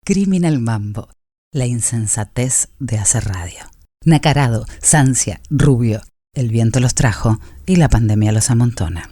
Criminal Mambo, la insensatez de hacer radio. Nacarado, Sancia, Rubio, el viento los trajo y la pandemia los amontona.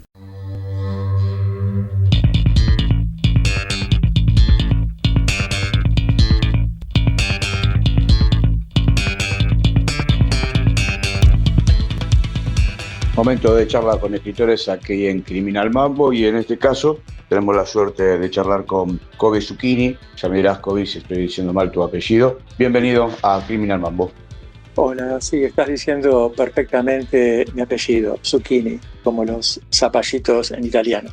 Momento de charla con escritores aquí en Criminal Mambo, y en este caso tenemos la suerte de charlar con Kobe Zucchini. Ya me dirás, Kobe, si estoy diciendo mal tu apellido. Bienvenido a Criminal Mambo. Hola, sí, estás diciendo perfectamente mi apellido, Zucchini, como los zapallitos en italiano.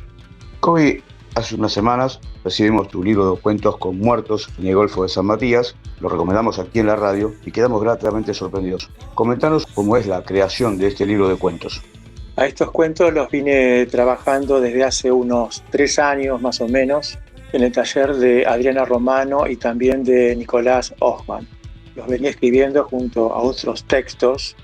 Kobe, hace unas semanas recibimos tu libro de cuentos con muertos en el Golfo de San Matías. Lo recomendamos aquí en la radio y quedamos gratamente sorprendidos. Comentanos cómo es la creación de este libro de cuentos. A estos cuentos los vine trabajando desde hace unos 3 años más o menos en el taller de Adriana Romano y también de Nicolás Hoffman. Los venía escribiendo junto a otros textos,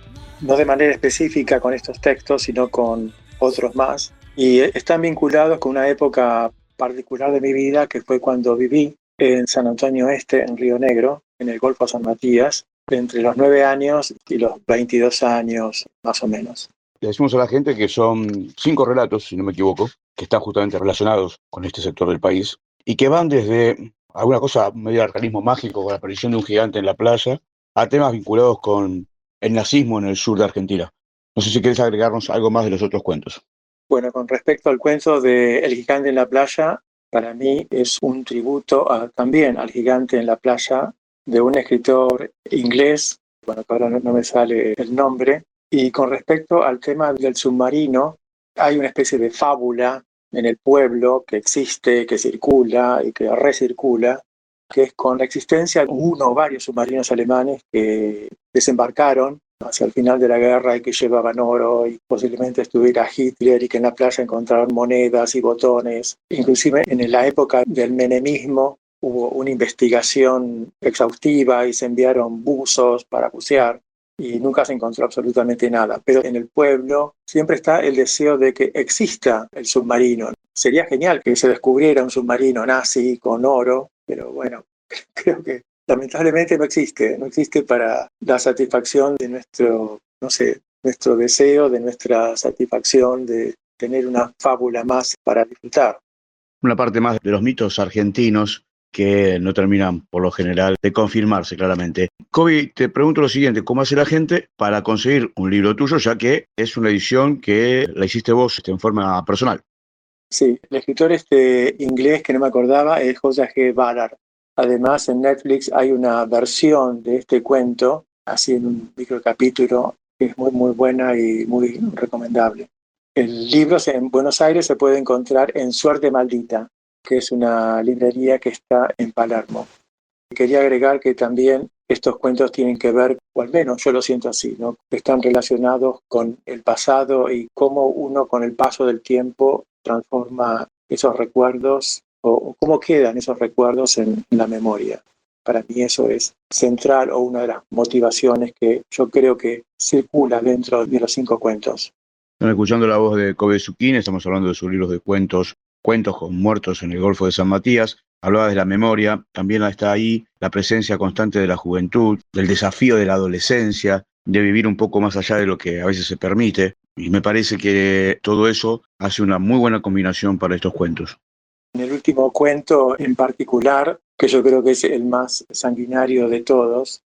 no de manera específica con estos textos, sino con otros más, y están vinculados con una época particular de mi vida, que fue cuando viví en San Antonio Este, en Río Negro, en el Golfo de San Matías, entre los 9 años y los 22 años más o menos. Le decimos a la gente que son 5 relatos, si no me equivoco, que están justamente relacionados con este sector del país y que van desde alguna cosa medio de realismo mágico, con la aparición de un gigante en la playa, a temas vinculados con el nazismo en el sur de Argentina. No sé si quieres agregarnos algo más de los otros cuentos. Bueno, con respecto al cuento de El gigante en la playa, para mí es un tributo también al gigante en la playa de un escritor inglés, bueno, que ahora no me sale el nombre. Y con respecto al tema del submarino, hay una especie de fábula en el pueblo que existe, que circula y que recircula, que es con la existencia de uno o varios submarinos alemanes que desembarcaron hacia el final de la guerra y que llevaban oro, y posiblemente estuviera Hitler, y que en la playa encontraron monedas y botones. Inclusive en la época del menemismo hubo una investigación exhaustiva y se enviaron buzos para bucear y nunca se encontró absolutamente nada. Pero en el pueblo siempre está el deseo de que exista el submarino. Sería genial que se descubriera un submarino nazi con oro, pero bueno, creo que lamentablemente no existe para la satisfacción de nuestro deseo, de nuestra satisfacción de tener una fábula más para disfrutar. Una parte más de los mitos argentinos que no terminan, por lo general, de confirmarse claramente. Kobe, te pregunto lo siguiente: ¿cómo hace la gente para conseguir un libro tuyo, ya que es una edición que la hiciste vos en forma personal? Sí, el escritor inglés que no me acordaba es José G. Ballard. Además, en Netflix hay una versión de este cuento, así en un microcapítulo, que es muy, muy buena y muy recomendable. El libro en Buenos Aires se puede encontrar en Suerte Maldita, que es una librería que está en Palermo. Quería agregar que también estos cuentos tienen que ver, o al menos yo lo siento así, ¿no? Están relacionados con el pasado y cómo uno con el paso del tiempo transforma esos recuerdos o cómo quedan esos recuerdos en la memoria. Para mí eso es central, o una de las motivaciones que yo creo que circula dentro de los 5 cuentos. Están escuchando la voz de Kobe Zucchini. Estamos hablando de sus libros de cuentos, Cuentos con muertos en el Golfo de San Matías. Hablaba de la memoria, también está ahí la presencia constante de la juventud, del desafío de la adolescencia, de vivir un poco más allá de lo que a veces se permite. Y me parece que todo eso hace una muy buena combinación para estos cuentos. En el último cuento en particular, que yo creo que es el más sanguinario de todos,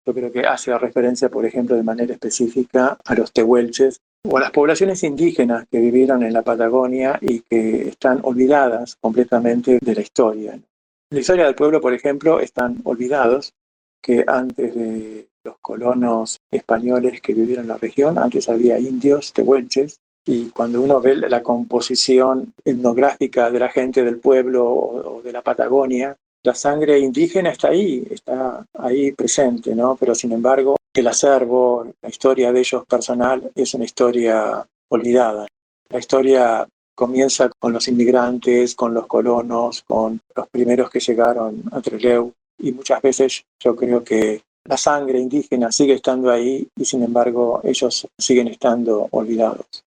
yo creo que hace referencia, por ejemplo, de manera específica a los tehuelches o a las poblaciones indígenas que vivieron en la Patagonia y que están olvidadas completamente de la historia. En la historia del pueblo, por ejemplo, están olvidados que antes de los colonos españoles que vivieron en la región, antes había indios, tehuelches, y cuando uno ve la composición etnográfica de la gente del pueblo o de la Patagonia, la sangre indígena está ahí presente, ¿no? Pero sin embargo, el acervo, la historia de ellos personal es una historia olvidada. La historia comienza con los inmigrantes, con los colonos, con los primeros que llegaron a Trelew, y muchas veces yo creo que la sangre indígena sigue estando ahí y sin embargo ellos siguen estando olvidados.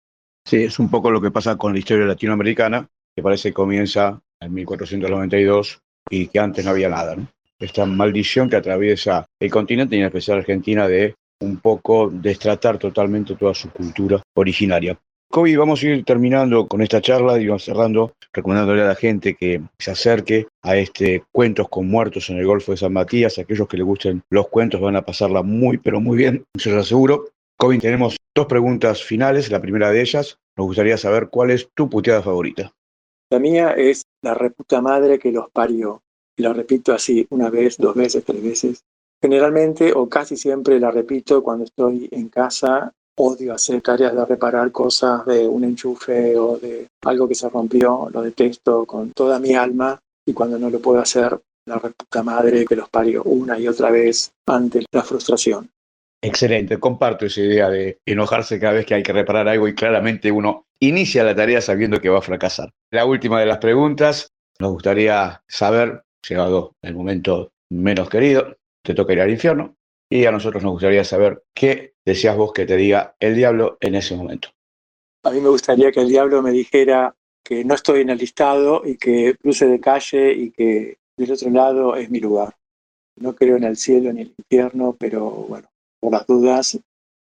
Sí, es un poco lo que pasa con la historia latinoamericana, que parece que comienza en 1492 y que antes no había nada, ¿no? esta maldición que atraviesa el continente y en especial Argentina de un poco destratar totalmente toda su cultura originaria. Kobe, vamos a ir terminando con esta charla y vamos cerrando, recomendándole a la gente que se acerque a Cuentos con Muertos en el Golfo de San Matías. Aquellos que les gusten los cuentos van a pasarla muy, pero muy bien, se los aseguro. Kobe, tenemos 2 preguntas finales. La primera de ellas, nos gustaría saber cuál es tu puteada favorita. La mía es la reputa madre que los parió. Y la repito así 1 vez, 2 veces, 3 veces. Generalmente o casi siempre la repito cuando estoy en casa. Odio hacer tareas de reparar cosas de un enchufe o de algo que se rompió. Lo detesto con toda mi alma. Y cuando no lo puedo hacer, la reputa madre que los parió una y otra vez ante la frustración. Excelente, comparto esa idea de enojarse cada vez que hay que reparar algo y claramente uno inicia la tarea sabiendo que va a fracasar. La última de las preguntas, nos gustaría saber, llegado el momento menos querido, te toca ir al infierno, y a nosotros nos gustaría saber qué deseas vos que te diga el diablo en ese momento. A mí me gustaría que el diablo me dijera que no estoy en el listado y que cruce de calle y que del otro lado es mi lugar. No creo en el cielo ni el infierno, pero bueno, por las dudas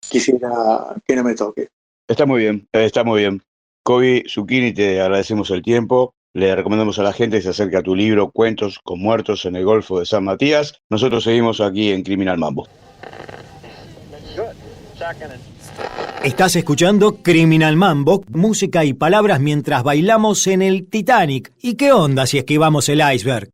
quisiera que no me toque. Está muy bien, está muy bien. Kobe Zucchini, te agradecemos el tiempo. Le recomendamos a la gente que se acerque a tu libro Cuentos con Muertos en el Golfo de San Matías. Nosotros seguimos aquí en Criminal Mambo. Estás escuchando Criminal Mambo, música y palabras mientras bailamos en el Titanic. ¿Y qué onda si esquivamos el iceberg?